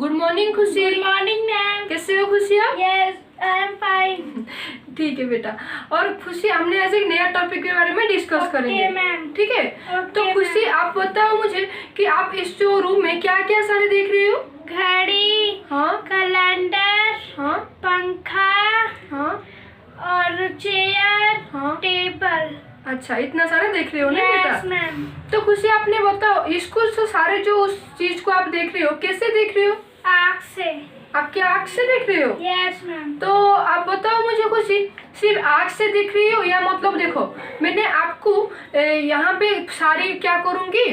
Good morning खुशी। Good morning ma'am. कैसे हो खुशी आप? Yes I am fine. ठीक है बेटा। और खुशी हमने आज एक नया टॉपिक के बारे में डिस्कस करेंगे मैम। ठीक है। तो खुशी आप बताओ मुझे कि आप इस जो रूम में क्या क्या सारे देख रहे हो? घड़ी, हाँ, कैलेंडर, हाँ, पंखा, हाँ, और चेयर, हाँ। टेबल। अच्छा, इतना सारा देख रहे हो ना बेटा? Yes ma'am. तो खुशी आपने बताओ इसको तो सारे जो उस चीज को आप देख रहे हो कैसे देख रहे हो? आँख से। आपकी आँख से देख रहे हो? Yes ma'am. तो आप बताओ मुझे खुशी सिर्फ आँख से दिख रही हो या मतलब देखो मैंने आपको यहाँ पे सारी क्या करूँगी,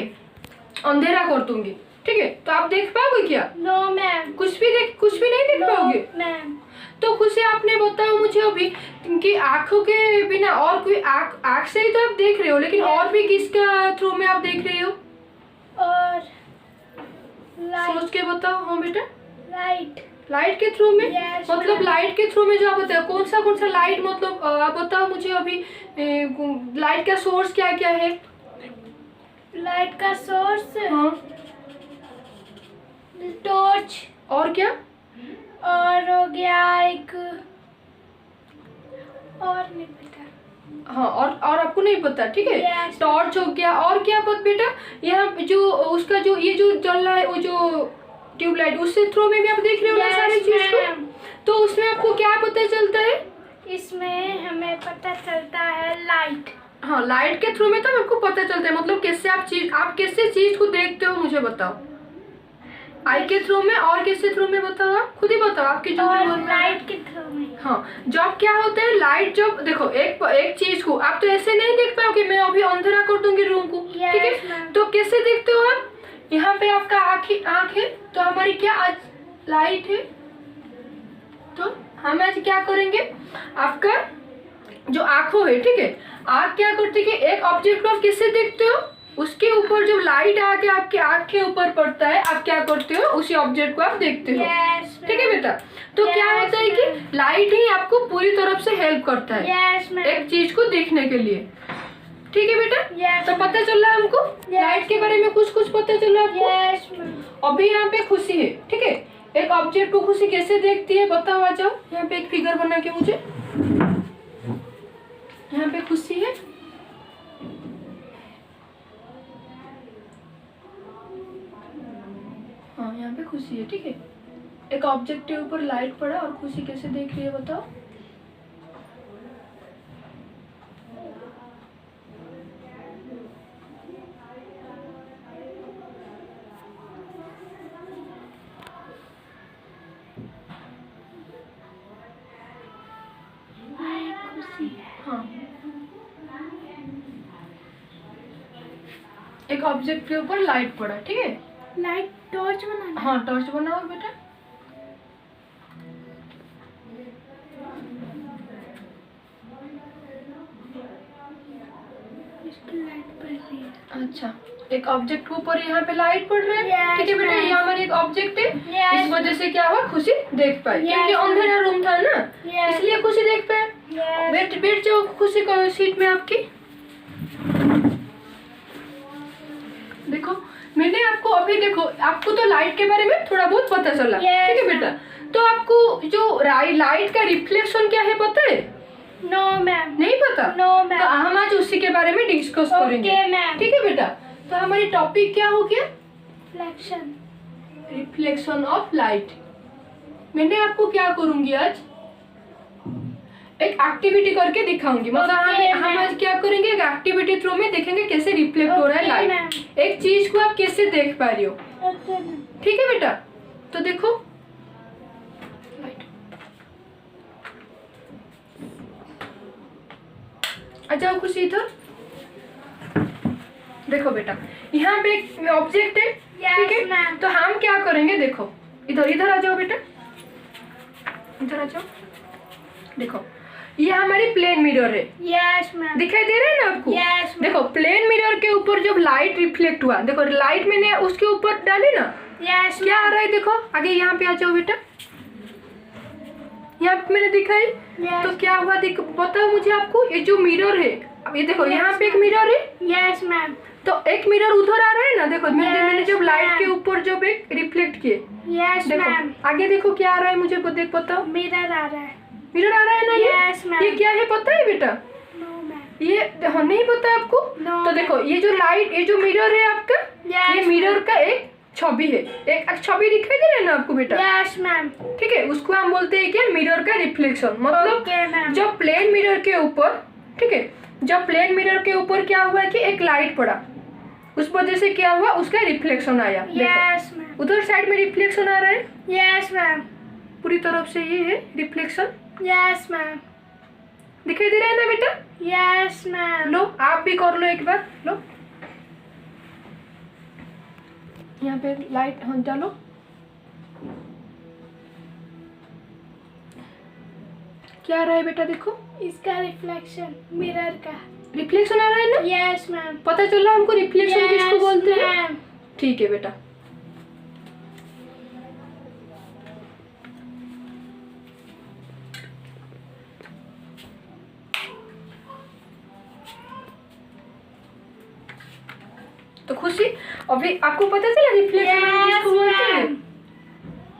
अंधेरा कर दूंगी ठीक है, तो आप देख पाओगे क्या? No ma'am. कुछ भी नहीं देख पाओगे? मैम। तो खुशी आपने बताओ मुझे अभी कि आँखों के बिना और कोई आँख से ही तो आप देख रहे हो, लेकिन और भी किसका थ्रू में आप देख रहे हो? और लाइट। सोच के बताओ। हाँ बेटा, लाइट के थ्रू में। Yes, मतलब ma'am. लाइट के थ्रू में जो आप बताओ कौन सा लाइट, मतलब आप बताओ मुझे अभी लाइट का सोर्स क्या क्या है? लाइट का सोर्स हाँ, टॉर्च। और क्या? और हो गया एक और नहीं पता। हाँ, और आपको नहीं पता ठीक है। Yes. टॉर्च हो गया, और क्या पता बेटा? यहाँ जो उसका जो ये जो जल रहा है वो जो ट्यूबलाइट, उससे थ्रू में भी आप देख रहे हो ना Yes, सारी चीज को? ma'am. तो उसमें आपको क्या पता चलता है? इसमें हमें पता चलता है लाइट। हाँ, लाइट के थ्रू में तो आपको पता चलता है। मतलब कैसे आप कैसे चीज को देखते हो मुझे बताओ? आई के थ्रू में, और किसके थ्रू में बताओ? आप खुद ही बताओ, आपकी जो भी मन में। लाइट के थ्रू में। हाँ, जब क्या होता है लाइट, जब देखो एक चीज को आप तो ऐसे नहीं देख पाओगे, मैं अभी अंधेरा कर दूंगी रूम को ठीक है। ma'am. तो कैसे देखते हो आप? यहाँ पे आपका आँख है, तो हमारी क्या आज लाइट है, तो हम आज क्या करेंगे, आपका जो आँखों है ठीक है, आँख क्या करती है, एक ऑब्जेक्ट को आप किससे देखते हो? उसके ऊपर जब लाइट आके आपके आँख के ऊपर पड़ता है, आप क्या करते हो, उसी ऑब्जेक्ट को आप देखते हो ठीक है बेटा। तो क्या होता है कि लाइट ही आपको पूरी तरफ से हेल्प करता है एक चीज को देखने के लिए ठीक है बेटा। तो पता चल रहा है हमको लाइट के बारे में, कुछ पता चल रहा है आपको? अभी यहाँ पे खुशी है ठीक है, एक ऑब्जेक्ट को खुशी कैसे देखती है बताओ, आ जाओ यहाँ पे एक फिगर बना के मुझे। यहाँ पे खुशी है, हाँ यहाँ पे खुशी है ठीक है। एक ऑब्जेक्ट के ऊपर लाइट पड़ा और खुशी कैसे देख रही है बताओ? हाँ, एक ऑब्जेक्ट के ऊपर लाइट पड़ा ठीक है। लाइट टॉर्च बनाना। हाँ, टॉर्च बनाओ बेटा। इसकी लाइट पड़ रही है। अच्छा, एक ऑब्जेक्ट के ऊपर यहाँ पे लाइट पड़ रहा है Yes, ठीक है बेटा। ma'am. ये हमारी एक ऑब्जेक्ट है Yes. इस वजह से क्या हुआ, खुशी देख पाई Yes, क्योंकि ma'am. अंधेरा रूम था ना Yes. इसलिए खुशी देख पाए। बैठ जाओ खुशी को सीट में आपकी। देखो मैंने आपको अभी देखो, आपको तो लाइट के बारे में थोड़ा बहुत पता चला Yes. ठीक है बेटा। तो आपको जो लाइट का रिफ्लेक्शन क्या है पता है? No ma'am. नहीं पता? No ma'am. तो हम आज उसी के बारे में डिस्कस करेंगे मैम। ठीक है बेटा। तो हमारी टॉपिक क्या हो गया? Reflection of light. मैंने आपको क्या करूंगी आज, एक एक्टिविटी करके दिखाऊंगी। मतलब हम आज क्या करेंगे, एक एक्टिविटी थ्रू में देखेंगे कैसे रिफ्लेक्ट हो रहा है लाइट, एक चीज को आप कैसे देख पा रही हो ठीक है बेटा। तो देखो लाइट, आ जाओ खुशी इधर। देखो बेटा यहाँ पे एक ऑब्जेक्ट है ठीक है। ma'am. तो हम क्या करेंगे, देखो इधर आ जाओ बेटा, इधर आ जाओ। देखो ये हमारी प्लेन मिरर है, यस मैम। दिखाई दे रहा है ना आपको? Yes, ma'am. देखो प्लेन मिरर के ऊपर जब लाइट रिफ्लेक्ट हुआ, देखो लाइट मैंने उसके ऊपर डाली ना, यस क्या आ रहा है देखो। आगे यहाँ पे आ जाओ बेटा, यहाँ पे मैंने दिखाई तो क्या हुआ बताओ मुझे आपको। ये जो मिरर है, अब ये देखो यहाँ पे एक मिरर है यस मैम। तो एक मिरर उधर आ रहा है ना, देखो मैंने जब Yes, लाइट के ma'am. ऊपर जब एक रिफ्लेक्ट किए, यस देखो मैम, आगे देखो क्या आ रहा है, मुझे देख बताओ। मिरर आ रहा है। मिरर आ रहा है ना Yes, ma'am. ये क्या है पता है बेटा? नो मैम, ये हाँ नहीं पता आपको? No, तो देखो ये जो लाइट, ये जो मिरर है आपका, Yes, ये मिरर का एक छवि है, एक छवि दिखाई दे रहा है ना आपको बेटा? यस मैम, ठीक है, उसको हम बोलते हैं क्या? मिरर का रिफ्लेक्शन। मतलब ओके मैम, जब प्लेन मिरर के ऊपर, ठीक है, जब प्लेन मिरर के ऊपर क्या हुआ कि एक लाइट पड़ा, उस वजह से क्या हुआ, उसका रिफ्लेक्शन आया। देखो यस मैम, उधर साइड में रिफ्लेक्शन आ रहा है, यस मैम, पूरी तरफ से ये है रिफ्लेक्शन, यस मैम, दिखाई दे रहा है ना बेटा? यस मैम, लो आप भी कर लो एक बार, लो यहाँ पे लाइट हाँ डालो। क्या आ रहा है बेटा? देखो इसका रिफ्लेक्शन मिरर का। रिफ्लेक्शन आ रहा है ना? यस मैम, पता चला हमको रिफ्लेक्शन किसको बोलते हैं? मैम, ठीक है बेटा। तो खुशी अभी आपको पता चला रिफ्लेक्शन किसको बोलते हैं?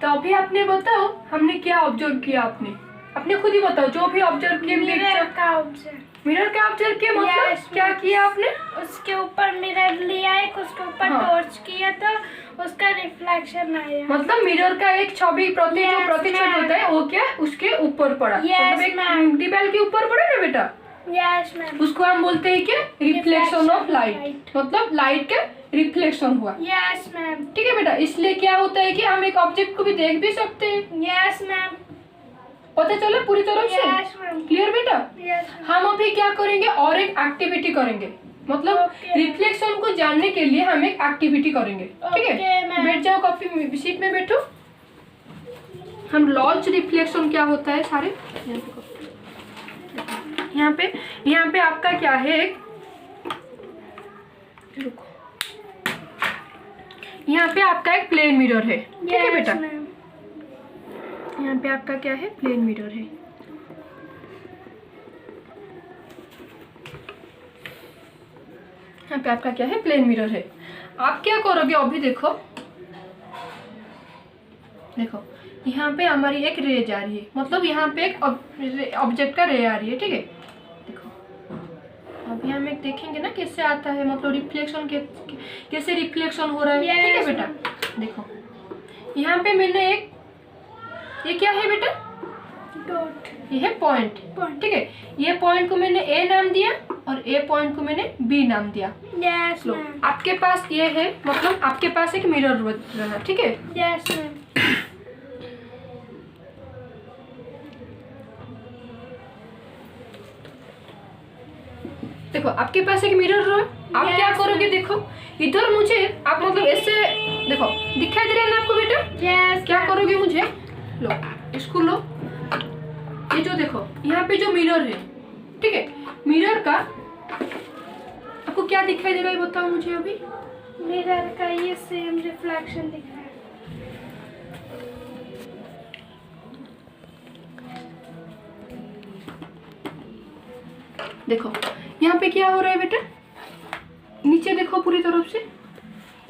तो अभी आपने बताओ हमने क्या ऑब्जर्व किया, आपने खुद ही बताओ जो भी ऑब्जर्व किया। मिरर का ऑब्जर्व, मिरर का ऑब्जर्व किया मतलब Yes, क्या ma'am. किया आपने? उसके ऊपर मिरर लिया, एक उसके ऊपर हाँ. टॉर्च किया तो उसका रिफ्लेक्शन आया। मतलब मिरर का एक छवि जो Yes, प्रतिच्छेद ma'am. होता है वो क्या उसके ऊपर पड़ा, Yes, मतलब एक ma'am. दीवार के ऊपर पड़ा ना बेटा, यस मैम, उसको हम बोलते हैं क्या? Reflection of light. light. मतलब लाइट का रिफ्लेक्शन हुआ। यस मैम, ठीक है बेटा, इसलिए क्या होता है कि हम एक ऑब्जेक्ट को भी देख भी सकते हैं। यस मैम, पता चला पूरी तरह से? यस मैम, क्लियर बेटा? यस हम अभी क्या करेंगे और एक एक्टिविटी करेंगे, मतलब Okay. रिफ्लेक्शन को जानने के लिए हम एक एक्टिविटी करेंगे। ठीक है, Okay, ma'am. बैठ जाओ, कॉपी सीट में बैठो। हम लॉन्च रिफ्लेक्शन क्या होता है सारे यहाँ पे आपका क्या है, एक रुको, यहाँ पे आपका एक प्लेन मिरर है। ठीक है बेटा, मैम, यहाँ पे आपका क्या है? प्लेन मिरर है। यहाँ पे आपका क्या है? प्लेन मिरर है। आप क्या करोगे अभी? देखो देखो यहाँ पे हमारी एक रे जा रही है, मतलब यहाँ पे एक ऑब्जेक्ट का रे आ रही है। ठीक है, देखो अभी हम एक देखेंगे ना कैसे आता है, मतलब रिफ्लेक्शन कैसे रिफ्लेक्शन हो रहा है। ठीक है Yes, बेटा, देखो यहाँ पे मैंने एक, ये क्या है बेटा? डॉट, ये है पॉइंट। Point. ठीक है, ये पॉइंट को मैंने ए नाम दिया और ए पॉइंट को मैंने बी नाम दिया। यस लो मैम, आपके पास ये है, मतलब आपके पास एक मिरर रहा। ठीक है, यस मैम, देखो आपके पास एक मिरर रहा। आप Yes, क्या करोगे? देखो इधर मुझे आप मतलब ऐसे देखो, दिखाई दे रहा है ना आपको बेटा? यस, क्या करोगे? मुझे लो, इसको लो, ये जो देखो यहाँ पे जो मिरर है, ठीक है, मिरर का आपको क्या दिखाई दे रहा है बताओ मुझे अभी? मिरर का ये सेम रिफ्लेक्शन दिख रहा है। देखो यहाँ पे क्या हो रहा है बेटा? नीचे देखो पूरी तरफ से,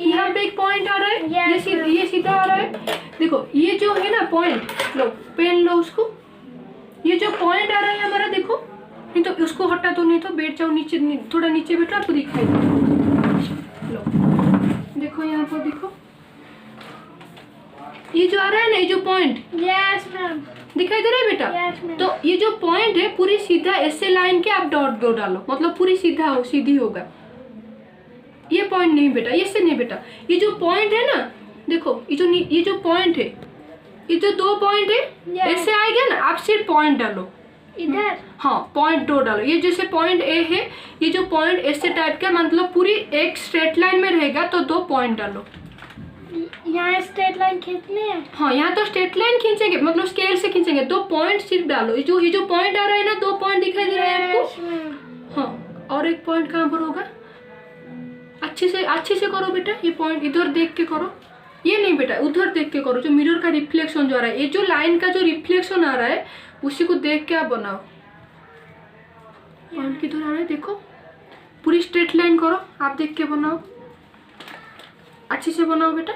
यहाँ पे एक पॉइंट आ रहा है। Yes, ये सीधा आ रहा है। देखो ये जो है ना पॉइंट, लो पेन लो उसको, ये जो पॉइंट आ रहा है हमारा, देखो नहीं तो उसको हटा दो, नहीं तो बैठ जाओ नीचे, थोड़ा नीचे बैठो, आपको दिखाई दे। लो देखो यहाँ पर देखो, ये जो आ रहा है ना, ये जो पॉइंट यस मैम, दिखाई दे रहा है बेटा? यस मैम, तो ये जो पॉइंट है पूरी सीधा ऐसे लाइन के आप डॉट दो डालो, मतलब पूरी सीधी होगा। ये पॉइंट नहीं बेटा, ये से नहीं बेटा, ये जो पॉइंट है ना, देखो ये जो पॉइंट है, ये जो दो पॉइंट है Yes. ऐसे आएगा ना, आप सिर्फ पॉइंट डालो इधर, हाँ पॉइंट दो डालो। ये जैसे पॉइंट ए है, ये जो पॉइंट ऐसे टाइप का, मतलब पूरी एक स्ट्रेट लाइन में रहेगा, तो दो पॉइंट डालो। यहाँ स्ट्रेट लाइन खींचनी है। हाँ यहाँ तो स्ट्रेट लाइन खींचेंगे, मतलब स्केल से खींचेंगे, दो पॉइंट सिर्फ डालो। ये जो पॉइंट आ रहा है ना, दो पॉइंट दिखाई दे रहा है आपको? यस मैम, हाँ, और एक पॉइंट कहाँ पर होगा? अच्छे से करो बेटा, ये पॉइंट इधर देख के करो, ये नहीं बेटा उधर देख के करो, जो मिरर का रिफ्लेक्शन जो आ रहा है, ये जो लाइन का जो रिफ्लेक्शन आ रहा है उसी को देख के आप बनाओ। पॉइंट किधर आ रहा है देखो, पूरी स्ट्रेट लाइन करो, आप देख के बनाओ, अच्छे से बनाओ बेटा।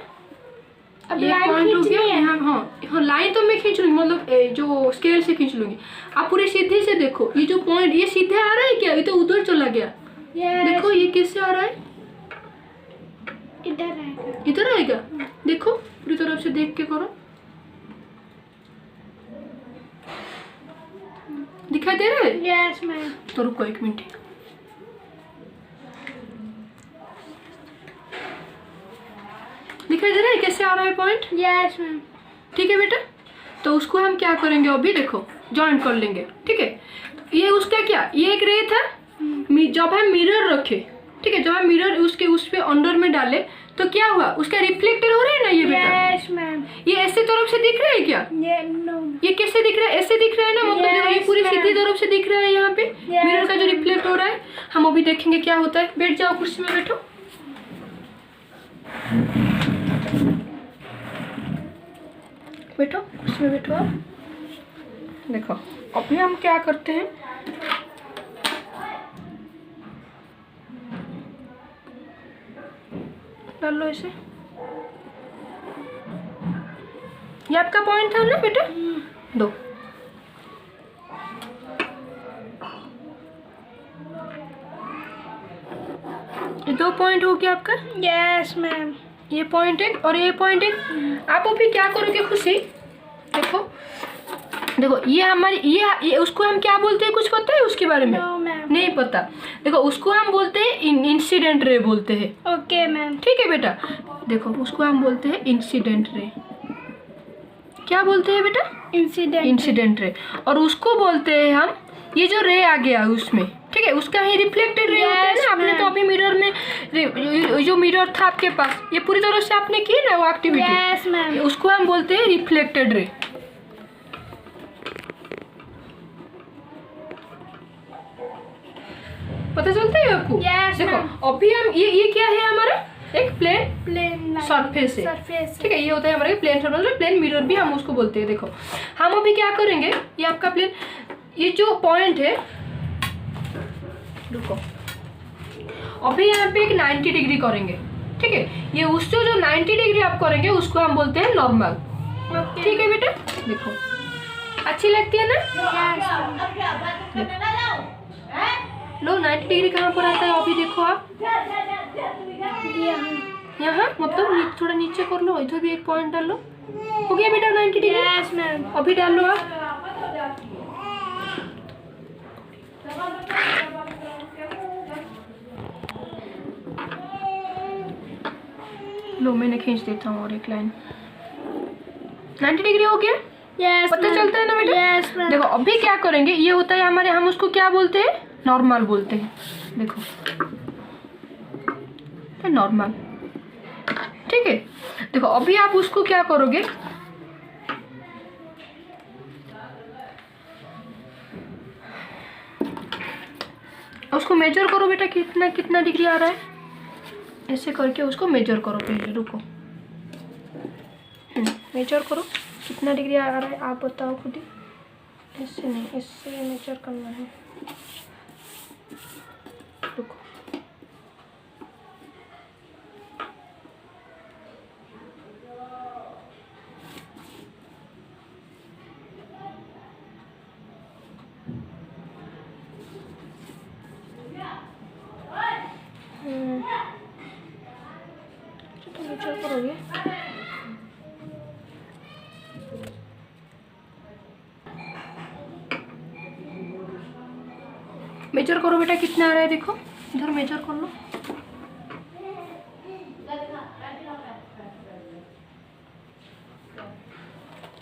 अब ये लाइन पॉइंट हो गया खींचनी है। यहाँ। हाँ लाइन तो मैं खींच लूंगी, मतलब जो स्केल से खींच लूंगी। आप पूरे सीधे से देखो, ये जो पॉइंट ये सीधे आ रहा है क्या? ये तो उधर चला गया। देखो ये कैसे आ रहा है, इधर आएगा। इधर आएगा। देखो पूरी तरफ से देख के करो, दिखाई दे रहा है? Yes ma'am. तो रुको 1 मिनट। दिखाई दे रहा है कैसे आ रहा है पॉइंट? Yes ma'am. ठीक है बेटा, तो उसको हम क्या करेंगे अभी, देखो जॉइंट कर लेंगे। ठीक है, ये उसका क्या, ये एक रे था। जब हम मिरर रखे, ठीक है, जब हम मिरर उसके उस पे अंडर में डाले तो क्या हुआ, उसका रिफ्लेक्टर हो रहा है ना ये बेटा। Yes ma'am. ये ऐसे तरफ से दिख रहा है क्या? नो। ये कैसे दिख रहा है? ऐसे दिख रहा है ना, मतलब देखो ये Yes, पूरी ma'am. सीधी तरफ से दिख रहा है यहाँ पे। Yes, मिरर का जो ma'am. रिफ्लेक्ट हो रहा है, हम अभी देखेंगे क्या होता है। बैठ जाओ कुर्सी में, बैठो। बैठो कुर्सी में, बैठो आप। देखो अभी हम क्या करते हैं, डाल लो ऐसे। ये आपका पॉइंट था ना बेटा, दो। ये 2 पॉइंट हो गया आपका। Yes ma'am. ये पॉइंट एक और ये पॉइंट एक। आप अभी क्या करोगे खुशी, देखो देखो ये हमारी ये उसको हम क्या बोलते हैं, कुछ पता है उसके बारे में? No ma'am. नहीं पता। देखो उसको हम बोलते हैं इंसिडेंट रे बोलते हैं। Okay ma'am. ठीक है बेटा, देखो उसको हम बोलते हैं इंसिडेंट रे। क्या बोलते हैं बेटा? Incident ray. और उसको बोलते हैं हम, ये जो रे आ गया उसमें, ठीक है, उसका ही रिफ्लेक्टेड रे होता है ना। आपने तो अभी मिरर में जो मिरर था आपके पास, ये पूरी तरह से आपने की ना वो एक्टिविटी। Yes ma'am. उसको हम बोलते हैं रिफ्लेक्टेड रे। पता चलता है आपको? Yes, देखो ma'am. अभी हम ये क्या है हमारा, एक प्लेन सरफेस है। सरफेस। ठीक है, ये होता है हमारे प्लेन सरफेस, प्लेन मिरर भी हम उसको बोलते हैं। देखो हम अभी क्या करेंगे, ये आपका प्लेन, ये जो पॉइंट है, रुको अभी यहाँ पे एक 90 डिग्री करेंगे। ठीक है, ये उससे जो 90 डिग्री आप करेंगे उसको हम बोलते हैं नॉर्मल। ठीक है बेटा, देखो अच्छी लगती है ना। लो 90 डिग्री कहाँ पर आता है अभी देखो आप, यहाँ मतलब थोड़ा नीचे कर लो, इधर भी एक पॉइंट डाल लो। हो गया बेटा 90 डिग्री। Yes ma'am. अभी डाल लो आप। लो मैंने खींच देता हूँ और एक लाइन। 90 डिग्री हो गया। यस पता चलता है ना बेटा। Yes ma'am. देखो अभी क्या करेंगे, ये होता है हमारे, हम उसको क्या बोलते हैं, नॉर्मल बोलते हैं। देखो नॉर्मल। ठीक है, देखो अभी आप उसको क्या करोगे, उसको मेजर करो बेटा, कितना कितना डिग्री आ रहा है, ऐसे करके उसको मेजर करो पहले। रुको मेजर करो कितना डिग्री आ रहा है, आप बताओ खुद ही। ऐसे नहीं, इससे मेजर करना है। रुको तो मेजर करोगे। मेजर करो बेटा कितना आ रहा है, देखो इधर मेजर कर लो।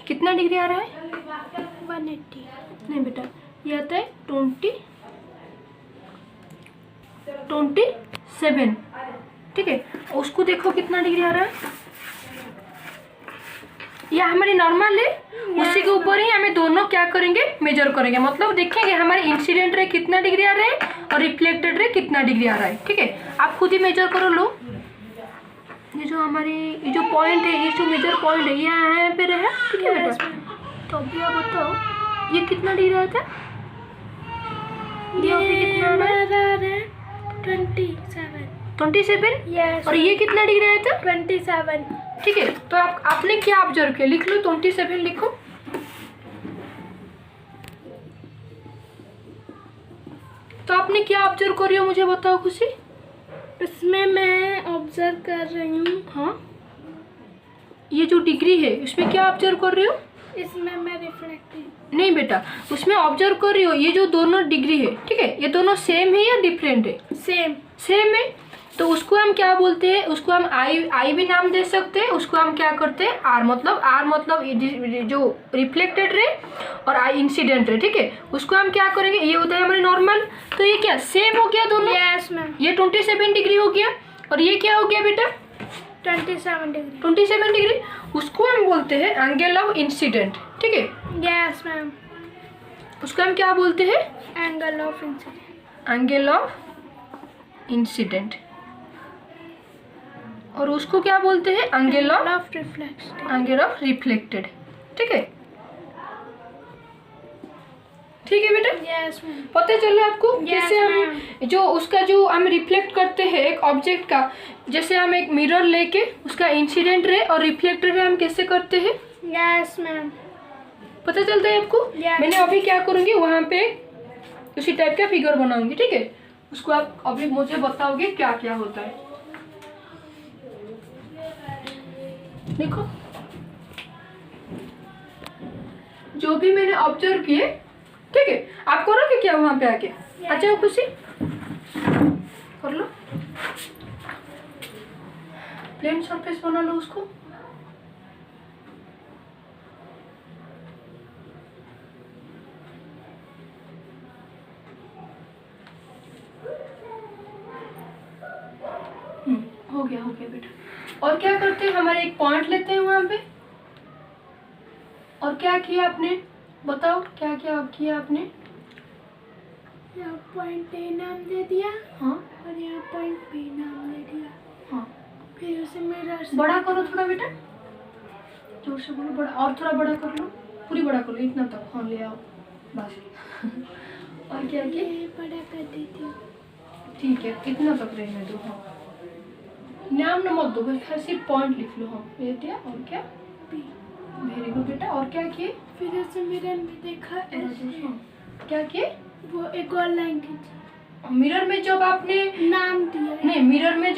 कितना डिग्री आ रहा है? 180। नहीं बेटा, ये आता है 27। ठीक है, उसको देखो कितना डिग्री आ रहा है। यह हमारी नॉर्मल है, उसी के ऊपर ही हमें दोनों क्या करेंगे, मेजर करेंगे। मतलब देखेंगे हमारे इंसिडेंट रे कितना डिग्री आ रहा है और रिफ्लेक्टेड रे कितना डिग्री आ रहा है। ठीक है, आप खुद ही मेजर करो। लो ये जो हमारी ये जो पॉइंट है, ये जो मेजर पॉइंट है, ये यहाँ पे रहा। ठीक है बेटा, तो अभी आप बताओ ये कितना डिग्री आता है, ये अभी कितना आ रहा है? 27. 27 Yes. और ये कितना डिग्री आया था? 27. ठीक है, तो आपने क्या ऑब्जर्व किया? लिख लो 27 लिखो। तो आपने क्या ऑब्जर्व कर रही हो मुझे बताओ खुशी। इसमें मैं ऑब्जर्व कर रही हूँ। हाँ, ये जो डिग्री है उसमें क्या ऑब्जर्व कर रही हो? इसमें मैं रिफ्लेक्टिव नहीं बेटा, उसमें ऑब्जर्व कर रही हो ये जो दोनों डिग्री है, ठीक है, ये दोनों सेम है या डिफरेंट है? सेम. सेम है, तो उसको हम क्या बोलते हैं? उसको हम आई भी नाम दे सकते हैं। उसको हम क्या करते हैं? आर मतलब जो रिफ्लेक्टेड रे और आई इंसिडेंट रे, ठीक है, उसको हम क्या करेंगे? ये होता है हमारे नॉर्मल। तो ये क्या सेम हो गया दोनों? Yes ma'am. ये 27 डिग्री हो गया और ये क्या हो गया बेटा? 27 डिग्री. 27 डिग्री। उसको हम बोलते हैं एंगल ऑफ इंसिडेंट, ठीक है। Yes ma'am. उसको हम क्या बोलते हैं? Angle of incident. Angle of incident. और उसको क्या बोलते हैं? Angle of reflection. Angle of reflected, ठीक है। ठीक है बेटा, यस मैम. पता चला आपको Yes, कैसे हम जो उसका जो हम रिफ्लेक्ट करते हैं एक ऑब्जेक्ट का, जैसे हम एक मिरर लेके उसका इंसिडेंट रे और रिफ्लेक्टेड रे हम कैसे करते हैं? Yes ma'am. पता चलता है आपको? Yes. मैंने अभी क्या करूँगी, वहाँ पे उसी टाइप का फिगर बनाऊंगी, ठीक है। उसको आप अभी मुझे बताओगे क्या क्या होता है। देखो, जो भी मैंने ऑब्जर्व किए, ठीक है, आप करोगे क्या वहाँ पे आके? अच्छा खुशी, कर लो। प्लेन सरफेस बना लो उसको। हो गया बेटा। और क्या करते हैं? हमारे एक पॉइंट लेते हैं वहाँ पे। और क्या किया आपने? बताओ क्या क्या किया आपने? यहाँ पॉइंट ए नाम दे दिया. हाँ और यहाँ पॉइंट बी नाम दे दिया. हाँ, फिर उसे मिरर से बड़ा करो थोड़ा बेटा, जोर से बोलो। बड़ा, और थोड़ा बड़ा कर लो, पूरी बड़ा कर लो, इतना तक। हाँ ले आओ बस। और क्या किया? ये बड़ा कर देती हूँ. ठीक है, इतना तक रहने दो। हाँ, नाम न मत दो, बस सिर्फ पॉइंट लिख लो। हाँ ये दिया। और क्या? बी. वेरी गुड बेटा। और क्या किए? फिर उसे मिरर में देखा ऐसे. हाँ, क्या किए? वो एक और लाइन खींची. मिरर में जब आपने नाम दिया. नहीं, मिरर में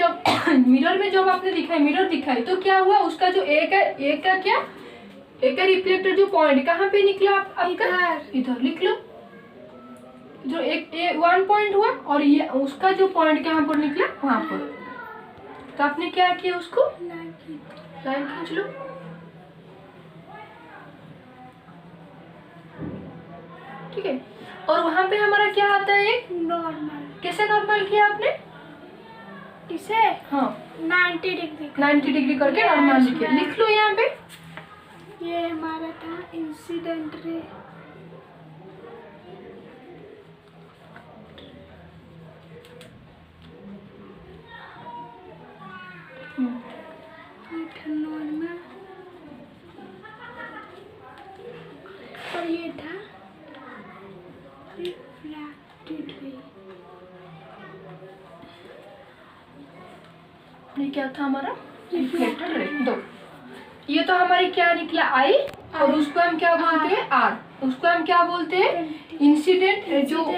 जब आपने दिखाई, मिरर दिखाई, तो क्या हुआ? उसका जो एक का क्या, एक का रिफ्लेक्टर जो पॉइंट कहाँ पे निकला आपका? इधर लिख लो। जो एक 1 पॉइंट हुआ और ये उसका जो पॉइंट कहाँ पर निकला? वहाँ पर। तो आपने क्या किया? उसको लाइन खींच लो। ठीक है, और वहाँ पे हमारा क्या आता है? एक नॉर्मल. कैसे नॉर्मल किया आपने? इसे हाँ 90 डिग्री. 90 डिग्री करके नॉर्मल लिखे। लिख लो यहाँ पे। ये हमारा था इंसिडेंट रे. ये था नॉर्मल. और ये था रिफ्लेक्टेड रे. ये क्या था हमारा? Reflected ray. दो, ये तो हमारी क्या निकला? आई। और उसको हम क्या बोलते हैं? आर। उसको हम क्या बोलते हैं? इंसिडेंट, जो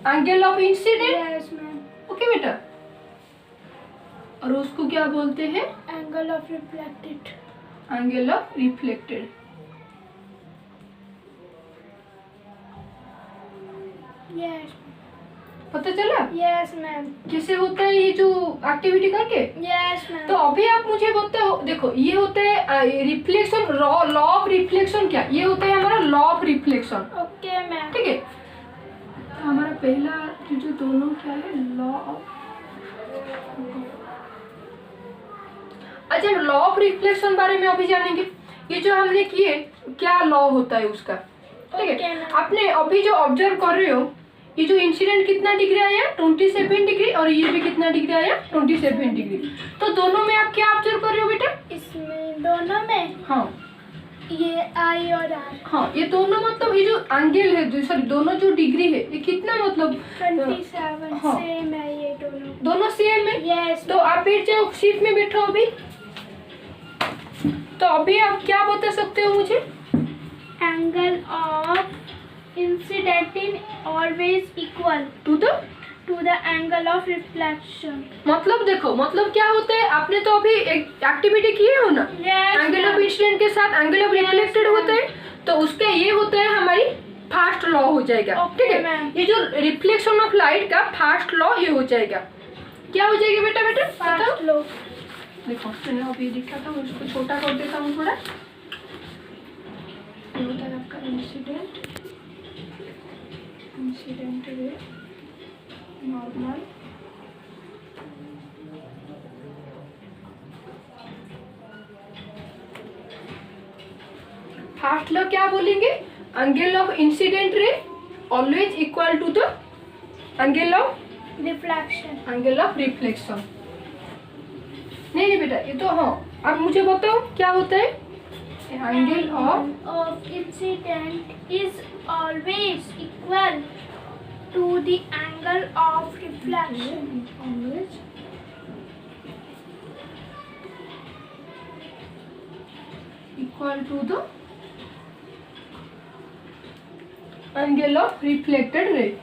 angle of incident. Yes ma'am. Okay बेटा। और उसको क्या बोलते हैं? Angle of reflected. Angle of reflected. Yes. पता चला यस मैम. कैसे होता है ये जो एक्टिविटी करके? Yes ma'am. तो अभी आप मुझे बताओ, देखो ये होता है रिफ्लेक्शन, लॉ ऑफ रिफ्लेक्शन। क्या ये होता है? हमारा law of reflection. Okay ma'am. ठीक है, तो हमारा पहला जो दोनों क्या है? लॉ ऑफ, अच्छा लॉ ऑफ रिफ्लेक्शन बारे में अभी जानेंगे। ये जो हमने किए, क्या लॉ होता है उसका, ठीक है। Okay, आपने अभी जो ऑब्जर्व कर रहे हो, ये जो इंसिडेंट कितना डिग्री आया? 27 डिग्री। और ये भी कितना डिग्री आया? 27 डिग्री। तो दोनों में आप क्या ऑब्जर्व कर रहे हो बेटा? इसमें दोनों में हाँ ये आई और आर. हाँ, ये दोनों मतलब ये जो एंगल है, सॉरी दोनों जो डिग्री है, ये कितना मतलब 27 हाँ। सेम है ये दोनों दोनों सेम है। यस तो आप बैठ जाओ, सीट में बैठो अभी। तो अभी आप क्या बता सकते हो मुझे? Angle of incidence in always equal to the angle of reflection. मतलब देखो, मतलब क्या होता है, आपने तो अभी एक एक्टिविटी किए हो ना, एंगल ऑफ इंसिडेंट के साथ एंगल ऑफ रिफ्लेक्टेड होता है, तो उसका ये होता है हमारी फर्स्ट लॉ हो जाएगा। ठीक है, ये जो रिफ्लेक्शन ऑफ लाइट का फर्स्ट लॉ ये हो जाएगा। क्या हो जाएगा बेटा? First law. देखो मैंने अभी लिखा था, उसको छोटा कर देता हूँ थोड़ा। ये होता है आपका incident ray, normal, first law क्या बोलेंगे? Angle of incident ray always equal to the angle of reflection. Angle of reflection. नहीं बेटा, ये तो हाँ, अब मुझे बताओ क्या होता है? Angle of incidence is always equal to the angle of reflection. Always equal to the angle of reflected ray.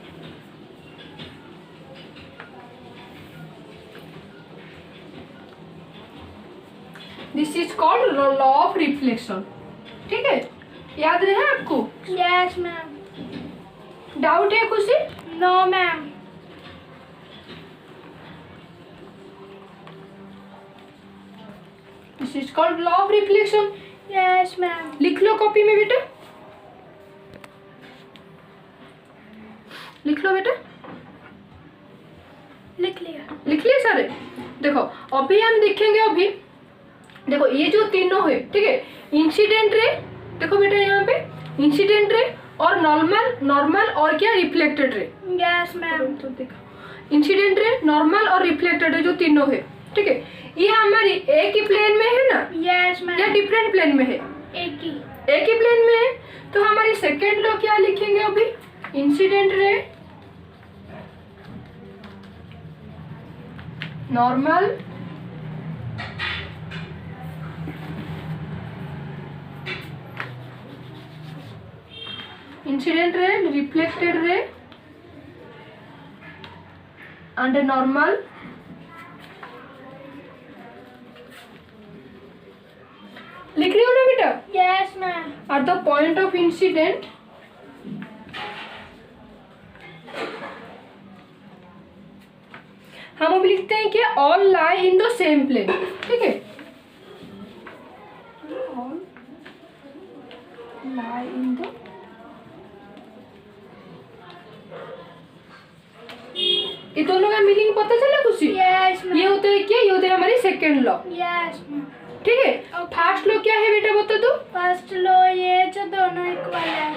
This is called law of reflection. ठीक है, याद रहे आपको? Yes ma'am. डाउट है कुछ? No ma'am. This is called law of reflection. Yes ma'am. लिख लो copy में बेटा, लिख लो बेटा। लिख लिया सारे। देखो अभी हम देखेंगे, अभी देखो ये जो तीनों है, ठीक है, इंसिडेंट रे, देखो बेटा यहाँ पे इंसिडेंट रे और नॉर्मल और क्या रिफ्लेक्टेड रे। Yes ma'am. तो देखो इंसिडेंट रे, नॉर्मल और रिफ्लेक्टेड रे जो तीनों है, ठीक है, ये हमारी एक ही प्लेन में है ना? Yes ma'am. या डिफरेंट प्लेन में है? एक ही प्लेन में है। तो हमारी सेकेंड लॉ क्या लिखेंगे अभी? Incident ray, normal, incident ray, reflected ray and normal. लिख रही हो ना बेटा? Yes ma'am. At the point of incident हम अब लिखते हैं कि all lie in the same plane. ठीक है, ऑल लाई इन द, ये दोनों का मीनिंग पता चला कुछ? Yes ma'am. ये होता है क्या? ये होता है हमारी सेकेंड लॉ। Yes ma'am. ठीक है, फर्स्ट लॉ क्या है बेटा बता दो? फर्स्ट लॉ ये जो दोनों इक्वल है,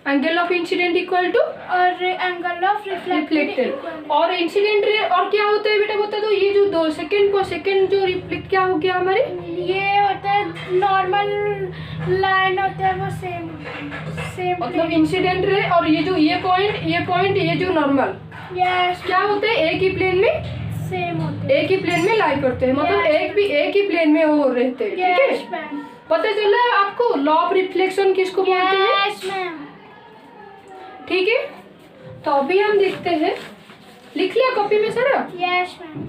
angle of incident equal to और एंगल ऑफ रिफ्लेक्टेड। और इंसिडेंट रे और क्या होता है बेटा बता दो? ये जो दो सेकंड जो रिफ्लेक्ट क्या हो गया हमारे? ये होता है नॉर्मल लाइन होता है, वो सेम मतलब इंसिडेंट रे और ये पॉइंट ये जो नॉर्मल, यस क्या होते हैं? एक ही प्लेन में, सेम होते हैं। एक ही प्लेन में लाई करते हैं, मतलब एक ही प्लेन में वो रहते हैं। ठीक यस है, मैम। पता चला आपको लॉ ऑफ रिफ्लेक्शन किसको बोलते हैं? Yes ma'am. ठीक है, तो अभी हम देखते हैं, लिख लिया कॉपी में सारा? Yes ma'am.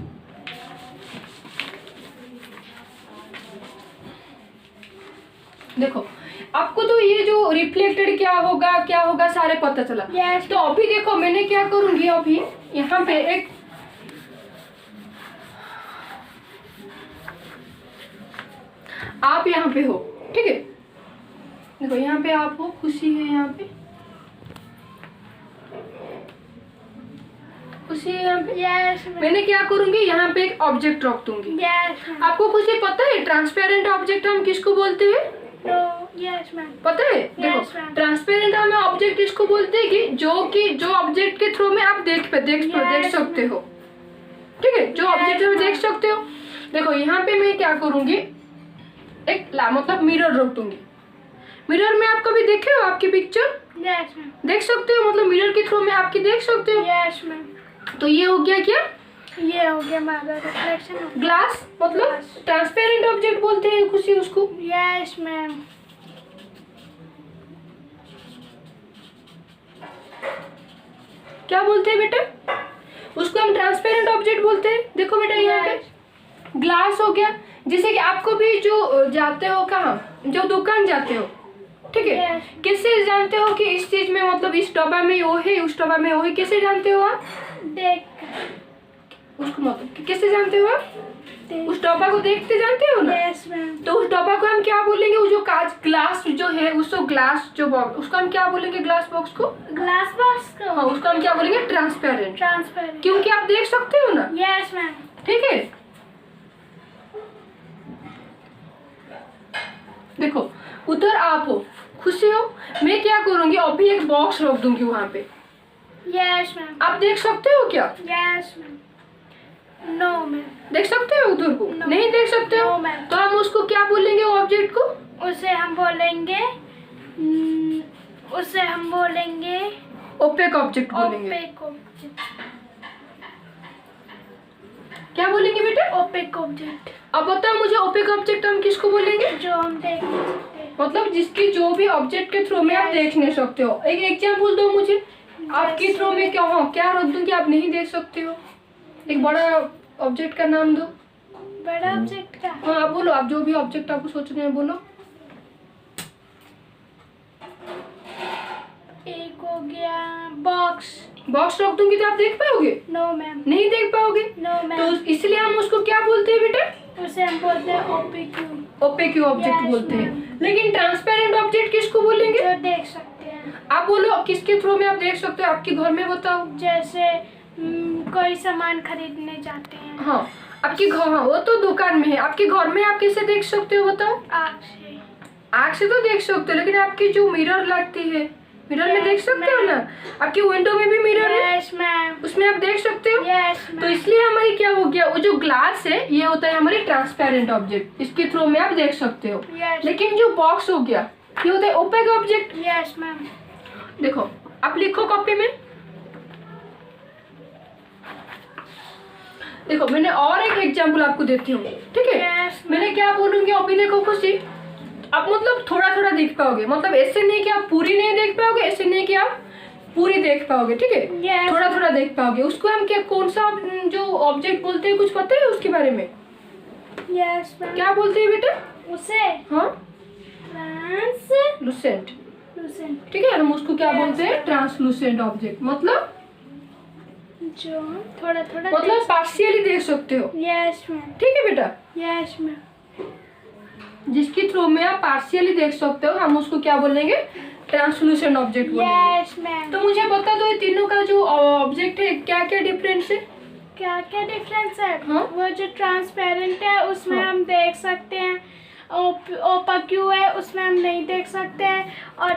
देखो आपको तो ये जो रिफ्लेक्टेड क्या होगा सारे पता चला। Yes. तो अभी देखो मैंने क्या करूंगी, अभी यहाँ पे एक आप यहाँ पे हो, ठीक है, देखो यहाँ पे आप हो, खुशी है यहाँ पे, खुशी है यहाँ पे। यस मैंने क्या करूंगी, यहाँ पे एक ऑब्जेक्ट रख दूंगी। Yes ma'am. आपको खुशी पता है ट्रांसपेरेंट ऑब्जेक्ट हम किसको बोलते हैं? तो यस मैम। पता है? Yes, देखो ma'am. ट्रांसपेरेंट हमें ऑब्जेक्ट इसको बोलते हैं कि जो ऑब्जेक्ट के थ्रू में आप देख Yes, सकते हो। ठीक है, जो Yes, ऑब्जेक्ट में देख ma'am. सकते हो। देखो यहाँ पे मैं क्या करूंगी, एक मतलब मिरर रख दूंगी। मिरर में आप कभी देखे हो आपकी पिक्चर? Yes ma'am. देख सकते हो, मतलब मिरर के थ्रू में आपकी देख सकते हो। Yes ma'am. तो ये हो गया क्या? ये हो गया हमारा रिफ्लेक्शन। ग्लास मतलब ट्रांसपेरेंट ऑब्जेक्ट बोलते हैं खुशी उसको। Yes ma'am. क्या बोलते हैं बेटा? उसको हम ट्रांसपेरेंट ऑब्जेक्ट बोलते हैं। देखो बेटा यहाँ पे ग्लास हो गया। जैसे कि आपको भी जो जाते हो कहाँ, जो दुकान जाते हो, ठीक है, Yes. कैसे जानते हो कि इस चीज में मतलब इस डब्बा में वो है, उस डब्बा में वो है, कैसे जानते हो आप? देख उसको मतलब कैसे जानते हो आप? उस डब्बा को देखते जानते हो ना? Yes ma'am. तो उस डब्बा को हम क्या बोलेंगे? वो जो कांच ग्लास जो है, उसको ग्लास जो बॉक्स, उसको हम क्या बोलेंगे? ग्लास बॉक्स को, ग्लास बॉक्स को हाँ, उसको हम क्या बोलेंगे? ट्रांसपेरेंट। ट्रांसपेरेंट। क्योंकि आप देख सकते हो ना। Yes ma'am. ठीक है, देखो उधर आप हो, खुशी हो, मैं क्या करूंगी? अभी एक बॉक्स रख दूंगी वहां पे। Yes ma'am. आप देख सकते हो क्या? Yes ma'am. No ma'am. देख सकते हो उधर को? No. नहीं देख सकते हो? No, ma'am. तो हम उसको क्या बोलेंगे? ऑब्जेक्ट को उसे हम बोलेंगे ओपेक ऑब्जेक्ट बोलेंगे। Opaque object. क्या बोलेंगे बेटा? Opaque object. अब बताओ मुझे, ओपेक ऑब्जेक्ट हम किसको बोलेंगे? जो हम देख नहीं सकते। मतलब जिसकी जो भी ऑब्जेक्ट के थ्रू में आप Yes. देख नहीं सकते हो। एक एग्जाम्पल दो मुझे, आपके जैसे- थ्रू में क्या हो, क्या रख दूं कि आप नहीं देख सकते हो? एक बड़ा ऑब्जेक्ट का नाम दो। बड़ा ऑब्जेक्ट का हाँ आप बोलो, आप जो भी ऑब्जेक्ट आपको सोच रहे हैं बोलो। एक हो गया बॉक्स। बॉक्स रख दूंगी तो आप देख पाओगे? No ma'am. नहीं देख पाओगे। नो तो मैम। इसलिए हम उसको क्या बोलते हैं बेटा? उसे हम बोलते हैं ओपेक्यू। ओपेक ऑब्जेक्ट Yes, बोलते हैं। ma'am. लेकिन ट्रांसपेरेंट ऑब्जेक्ट किसको बोलेंगे? जो देख सकते हैं। आप बोलो किसके थ्रू में आप देख सकते हो? आपके घर में बताओ। जैसे कोई सामान खरीदने जाते हैं। हाँ आपके घर, हाँ वो तो दुकान में है। आपके घर में आप कैसे देख सकते हो बताओ? आँख से। आँख से तो देख सकते हो, लेकिन आपकी जो मिरर लगती है, मिरर में Yes, देख सकते हो ना? आपकी विंडो में भी मिरर है, यस मैम। उसमें आप देख सकते हो। यस तो मैम। इसलिए हमारी क्या हो गया, वो जो ग्लास है ये होता है हमारी ट्रांसपेरेंट ऑब्जेक्ट, इसके थ्रू में आप देख सकते हो। यस। लेकिन जो बॉक्स हो गया ये होता है ओपेक ऑब्जेक्ट। Yes ma'am. देखो आप लिखो कॉपी में। देखो मैंने और एक एग्जांपल आपको देती हूँ, ठीक है? Yes, ma'am. मैंने क्या बोलूंगी अभी, देखो खुशी, आप मतलब थोड़ा थोड़ा देख पाओगे। मतलब ऐसे नहीं कि आप पूरी नहीं देख पाओगे, ऐसे नहीं कि आप पूरी देख पाओगे, ठीक है? Yes. थोड़ा थोड़ा देख पाओगे। उसको हम क्या, कौन सा जो ऑब्जेक्ट बोलते हैं, कुछ पता है उसके बारे में? Yes ma'am. क्या बोलते हैं बेटा? उसे हाँ ट्रांसलूसेंट। लूसेंट, ठीक है? हम उसको क्या Yes. बोलते हैं? Translucent object. मतलब जो थोड़ा थोड़ा मतलब पार्शियली देख सकते हो, यस मैम। ठीक है बेटा? Yes ma'am. जिसके थ्रू में आप पार्शियली देख सकते हो, हम उसको क्या बोलेंगे? ट्रांसलूसेंट ऑब्जेक्ट बोलेंगे। Yes ma'am. तो मुझे बता दो, ये तीनों का जो ऑब्जेक्ट है क्या क्या डिफरेंस है? क्या क्या डिफरेंस है? हाँ? वो जो ट्रांसपेरेंट है उसमें हाँ। हम देख सकते हैं, ओपेक्यू है उसमें हम नहीं देख सकते हैं, और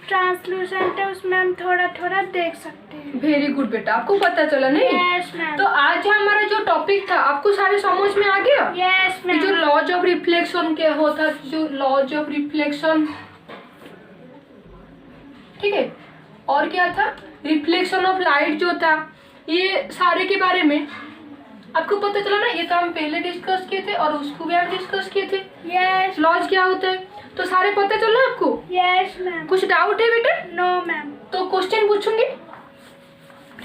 ट्रांसलूसेंट है उसमें हम थोड़ा थोड़ा देख सकते हैं। वेरी गुड बेटा, आपको पता चला नहीं? Yes ma'am. तो आज हमारा जो टॉपिक था आपको सारे समझ में आ गया? यस ये जो मैम। लॉज ऑफ रिफ्लेक्शन क्या होता, जो लॉज ऑफ रिफ्लेक्शन, ठीक है? और क्या था? रिफ्लेक्शन ऑफ लाइट जो था, ये सारे के बारे में आपको पता चला ना? ये तो हम पहले डिस्कस किए थे और उसको भी हम डिस्कस किए थे। यस। लॉज क्या होता है, तो सारे पता चला आपको? Yes ma'am. कुछ डाउट है बेटा? No ma'am. तो क्वेश्चन पूछूंगी,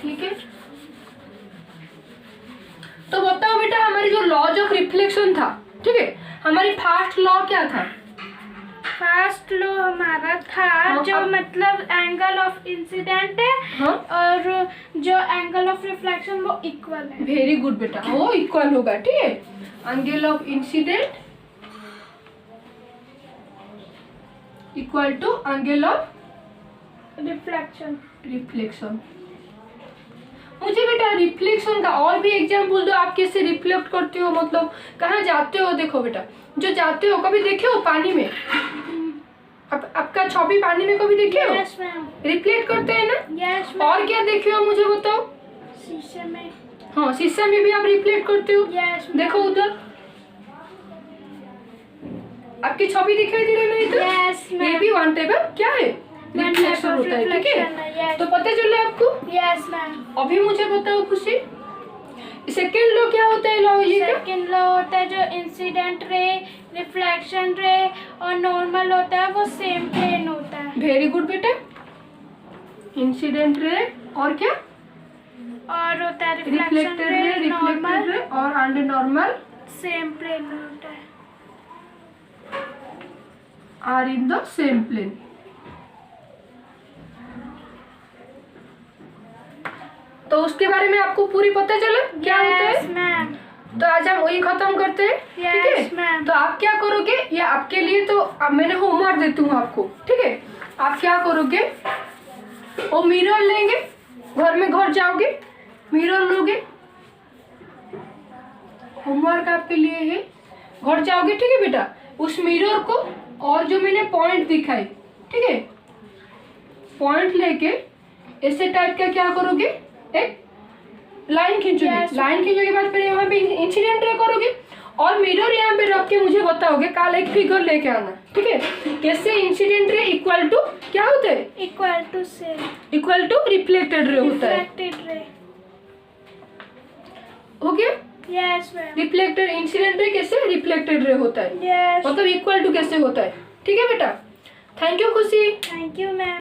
ठीक है? तो बताओ बेटा, हमारी जो लॉज ऑफ रिफ्लेक्शन था, ठीक है, हमारी फर्स्ट लॉ क्या था? फर्स्ट लो हमारा था हाँ, जो अब- मतलब एंगल ऑफ इंसिडेंट है, हाँ और जो एंगल ऑफ रिफ्लेक्शन वो इक्वल है। वेरी गुड बेटा, वो इक्वल होगा, ठीक है? Angle of incident equal to angle of reflection. Reflection. मुझे बेटा रिफ्लेक्शन का और भी एग्जाम्पल दो, आप कैसे रिफ्लेक्ट करते हो, मतलब कहाँ जाते हो? देखो बेटा, जो जाते हो, कभी देखे हो पानी में? आपका छवि पानी में कभी देखे हो? Yes ma'am. रिफ्लेक्ट करते हैं ना? Yes ma'am. और क्या देखे हो मुझे बताओ? शीशे में। हाँ शीशे में भी आप रिफ्लेक्ट करते हो। यस देखो उधर आपकी छवि दिखाई दे रही है ना? यस इधर मैम। ये भी वन टाइप ऑफ क्या है? रिफ्लेक्शन होता है, ठीक है? तो पता चला आपको? Yes ma'am. अभी मुझे बताओ खुशी, सेकेंड लॉ क्या होता है लॉ ये का? सेकंड लॉ होता है जो इंसिडेंट रे, रिफ्लेक्शन रे और नॉर्मल होता है वो सेम प्लेन होता है। वेरी गुड बेटा। इंसिडेंट रे और क्या? और होता है रिफ्लेक्टेड रिफ्लेक्शन रे, रे, रिफ्लेक्टेड नॉर्मल रे और अंडर नॉर्मल सेम प्लेन में होता है। Are in the same plane. तो उसके बारे में आपको पूरी पता चला क्या होता है? Yes ma'am. तो आज हम वही खत्म करते हैं, ठीक है? Yes ma'am. तो आप क्या करोगे, ये आपके लिए तो अब मैंने होमवर्क देती हूँ आपको, ठीक है? आप क्या करोगे, वो मिरर लेंगे, घर में घर जाओगे, मिरर लोगे, होमवर्क आपके लिए है, घर जाओगे, ठीक है बेटा? उस मिरर को और जो मैंने पॉइंट दिखाई, ठीक है, पॉइंट लेके ऐसे टाइप का क्या करोगे, एक लाइन खींचोगे। Yes. लाइन खींचने के बाद फिर यहाँ पे इंसिडेंट रे करोगे और मिरर यहाँ पे रख के मुझे बताओगे कल एक फिगर लेके आना, ठीक है? कैसे इंसिडेंट रे इक्वल टू क्या होता है? Equal to same, equal to reflected ray होता है। Reflected ray. हो गया? Yes ma'am. Reflected incident ray कैसे रिफ्लेक्टेड रे होता है, यस। मतलब इक्वल टू कैसे होता है, ठीक है बेटा? थैंक यू खुशी। Thank you ma'am.